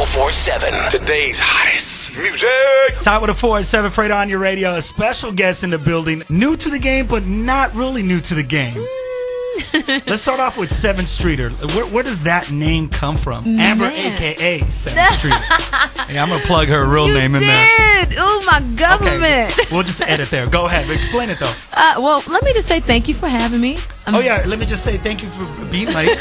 HOT1047. Today's hottest music. It's Hot 1047, Fredo on your radio. A special guest in the building. New to the game, but not really new to the game. Let's start off with 7th Streeter. Where does that name come from? Amber, a.k.a. 7th Streeter. Hey, I'm going to plug her real name in there. Oh, my government. Okay, we'll just edit there. Go ahead. Explain it, though. Well, let me just say thank you for having me. Let me just say thank you for being late.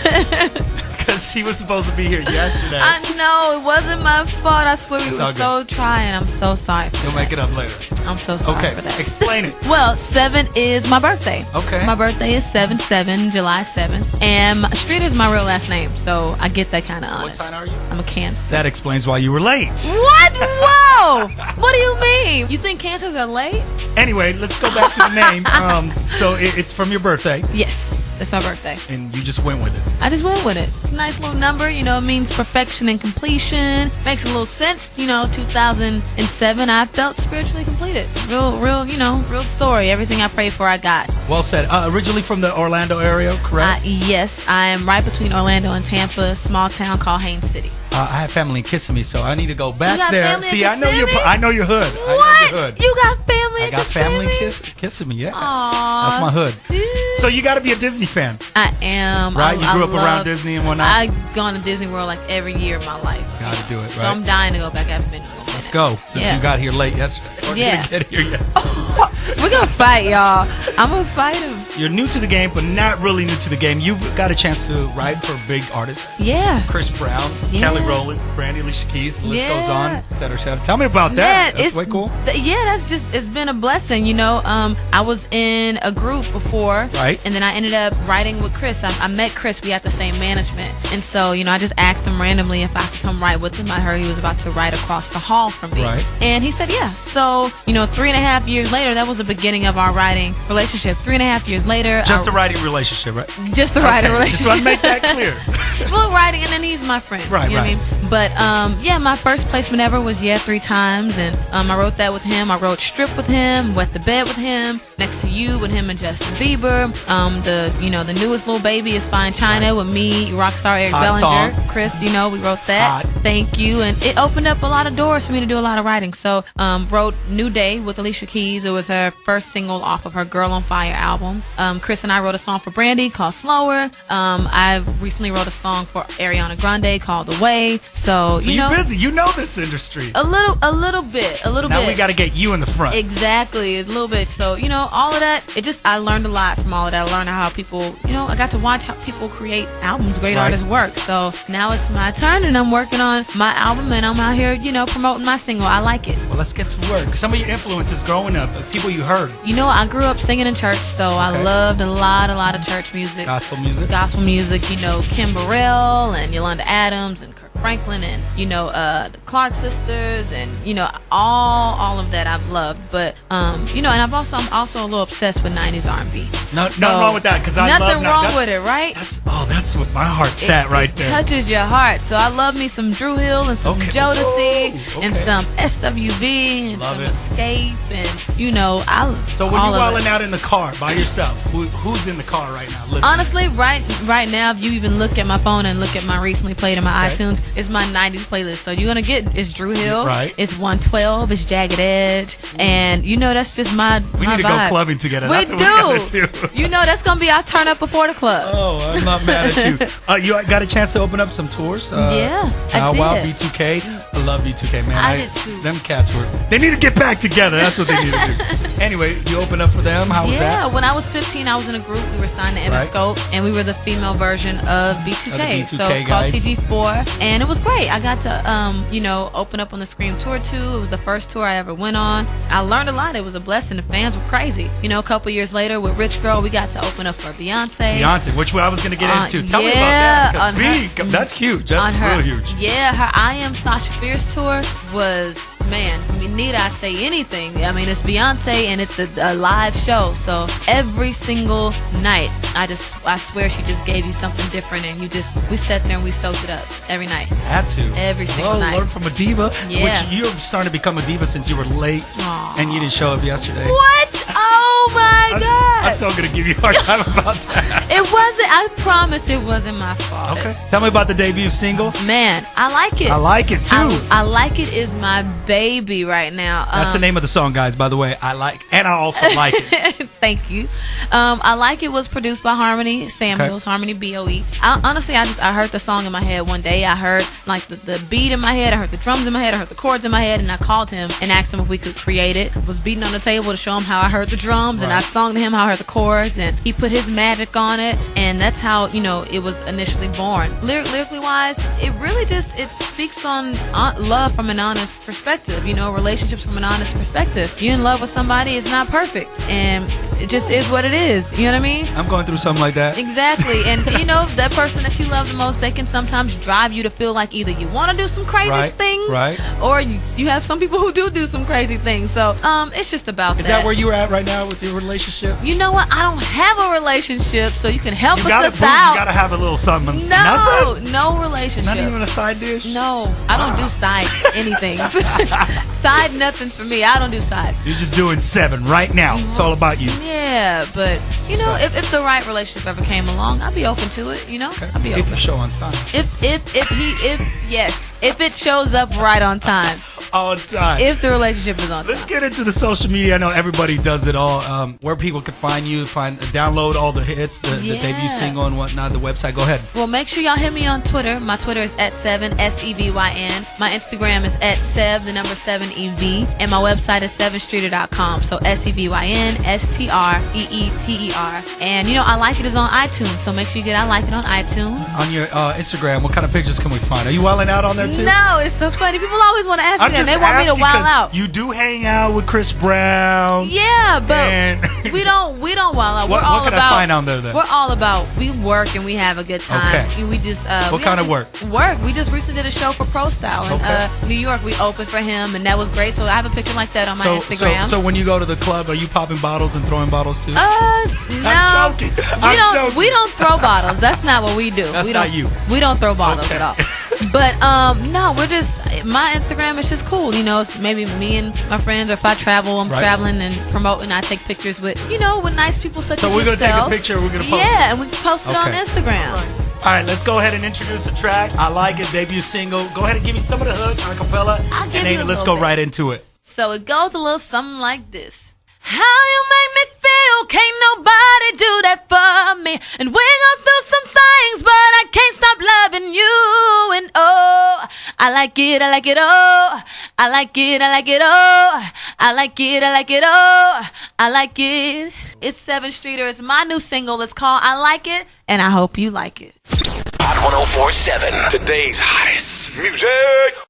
Because she was supposed to be here yesterday. I know. It wasn't my fault. I swear we were so trying. I'm so sorry for You'll make it up later. I'm so sorry for that. Explain it. Well, 7 is my birthday. Okay. My birthday is 7/7, July 7th. And Street is my real last name, so I get that kind of honest. What sign are you? I'm a Cancer. That explains why you were late. What? Whoa! What do you mean? You think Cancers are late? Anyway, let's go back to the name. So it's from your birthday. Yes. It's my birthday. And you just went with it. I just went with it. It's a nice little number, it means perfection and completion. Makes a little sense. 2007, I felt spiritually completed. Real story. Everything I prayed for, I got. Well said. Originally from the Orlando area, correct? Yes, I am right between Orlando and Tampa, a small town called Haines City. I have family in Kissimmee, so I need to go back you got there. Family See, in I know your hood. What? I know your hood. You got family in Kissimmee? I got family in Kissimmee, yeah. Aww. That's my hood. So you got to be a Disney fan. I am. Right? You grew up around Disney and whatnot? I've gone to Disney World like every year of my life. Got to do it, right? So I'm dying to go back. I haven't been. Let's go, since you got here late yesterday. Get here yesterday. We're going to fight, y'all. I'm going to fight him. You're new to the game, but not really new to the game. You've got a chance to write for big artists. Yeah. Chris Brown, Kelly Rowland, Brandy, Alicia Keys, the list goes on, et cetera, et cetera. Tell me about that. That's way cool. It's been a blessing, I was in a group before. Right. And then I ended up writing with Chris. I met Chris. We had the same management. And so, I just asked him randomly if I could come write with him. I heard he was about to write across the hall from me. Right. And he said, yeah. So, 3.5 years later, that was the beginning of our writing relationship. 3.5 years later. Just a writing relationship, right? Just a writing relationship. Just want to make that clear. Well, writing, and then he's my friend. Right, you know what I mean? But, my first placement ever was 3 times. And I wrote that with him. I wrote Strip with him, Wet the Bed with him, Next to You with him and Justin Bieber. The newest Little Baby is Fine China with me, Rockstar Eric Bellinger. Song. Chris, we wrote that. Hot. Thank you. And it opened up a lot of doors for me to do a lot of writing. So, wrote New Day with Alicia Keys. It was her first single off of her Girl on Fire album. Chris and I wrote a song for Brandy called Slower. I recently wrote a song for Ariana Grande called The Way. So you're busy. You know this industry. A little bit. Now we got to get you in the front. Exactly. A little bit. So, all of that, I learned a lot from all of that. I learned how people, I got to watch how people create albums, great artists work. So now it's my turn and I'm working on my album and I'm out here, promoting my single. I like it. Well, let's get to work. Some of your influences growing up, people you heard. I grew up singing in church, so I loved a lot of church music. Gospel music? Gospel music, Kim Burrell and Yolanda Adams and Kirk Franklin and, the Clark sisters and, all of that I've loved. But, and I'm also a little obsessed with 90s R&B. Nothing wrong with that, because I love nothing wrong with it, right? That's what my heart's at right there. It touches your heart. So I love me some Drew Hill and some Jodeci and some SWV and some Escape and, So when you're wilding out in the car by yourself, who's in the car right now? Listening? Honestly, right now, if you even look at my phone and look at my recently played in my iTunes, it's my 90s playlist. So you're going to get, it's Drew Hill, it's 112, it's Jagged Edge, and that's just my We need to go clubbing together. We That's do. What we that's going to be our turn up before the club. Oh, I'm not mad at you. You got a chance to open up some tours? Yeah, I did. Wow, B2K. I love B2K, man. I did too. Them cats they need to get back together. That's what they need to do. Anyway, you opened up for them. How was that? Yeah, when I was 15, I was in a group. We were signed to Interscope, and we were the female version of B2K. So it's called TG4, and it was great. I got to, open up on the Scream Tour too. It was the first tour I ever went on. I learned a lot. It was a blessing. The fans were crazy. A couple years later with Rich Girl, we got to open up for Beyonce, which I was going to get into. Tell me about that. That's huge. That's real huge. Yeah, her I Am Sasha Fierce tour was, need I say anything? It's Beyonce and it's a live show. So every single night, I swear she just gave you something different, and we sat there and we soaked it up every night. Had to. Every single night. Learn from a diva. Yeah. Which you're starting to become a diva since you were late and you didn't show up yesterday. What? Oh my my God. I'm still going to give you a hard time about that. It wasn't. I promise it wasn't my fault. Okay. Tell me about the debut single. Man, I like it. I like it, too. I like it is my baby right now. That's the name of the song, guys, by the way. I also like it. Thank you. I Like It was produced by Harmony Samuels, Harmony BOE. Honestly, I heard the song in my head one day. I heard like the beat in my head. I heard the drums in my head. I heard the chords in my head. And I called him and asked him if we could create it. I was beating on the table to show him how I heard the drums. And I sung to him how I heard the chords. And he put his magic on it. And that's how, it was initially born. Lyrically wise, it really just, it speaks on love from an honest perspective. Relationships from an honest perspective. If you're in love with somebody, it's not perfect. And it just is what it is. You know what I mean? I'm going through something like that. Exactly. And that person that you love the most, they can sometimes drive you to feel like either you want to do some crazy things, or you have some people who do some crazy things. So it's just about that. Is that where you're at right now with your relationship? You know what? I don't have a relationship, so you can help us out. You gotta have a little something. No relationship. Not even a side dish? No, I don't do side anything. Side nothing's for me. I don't do sides. You're just doing 7 right now. It's all about you. Yeah, but if the right relationship ever came along, I'd be open to it. I'd be open. If the show on time. If it shows up right on time. On time. If the relationship is on time. Let's get into the social media. I know everybody does it all. Where people can find you, download all the hits, the debut single and whatnot, the website. Go ahead. Well, make sure y'all hit me on Twitter. My Twitter is @7 SEVYN. My Instagram is @Sev, the number 7EV. And my website is 7streeter.com. So SEVYN STREETER. And I Like It is on iTunes. So make sure you get I Like It on iTunes. On your Instagram, what kind of pictures can we find? Are you wilding out on there too? No, it's so funny. People always want to ask me that. They want me to wild out. You do hang out with Chris Brown. Yeah, but we don't wild out. What can I find on there then? We're all about we work and we have a good time. Okay. We just what kind of work? We just recently did a show for Pro Style in New York. We opened for him and that was great. So I have a picture like that on my Instagram. So when you go to the club, are you popping bottles and throwing bottles too? No. I'm joking. We don't throw bottles. That's not what we do. That's not you. We don't throw bottles at all. But no, we're just my Instagram is just cool. It's maybe me and my friends, or if I travel, I'm traveling and promoting. I take pictures with with nice people such as yourself. So we're gonna take a picture. We're gonna post it. Yeah, and we can post it on Instagram. All right, let's go ahead and introduce the track. I Like It, debut single. Go ahead and give me some of the hook, a cappella, and then let's go right into it. So it goes a little something like this. How you make me feel, can't nobody do that for me. And we go through some things, but I can't stop loving you. And oh, I like it, oh. I like it, oh. I like it, oh. I like it. It's 7 Streeter, it's my new single. It's called I Like It, and I hope you like it. Hot 1047, today's hottest music.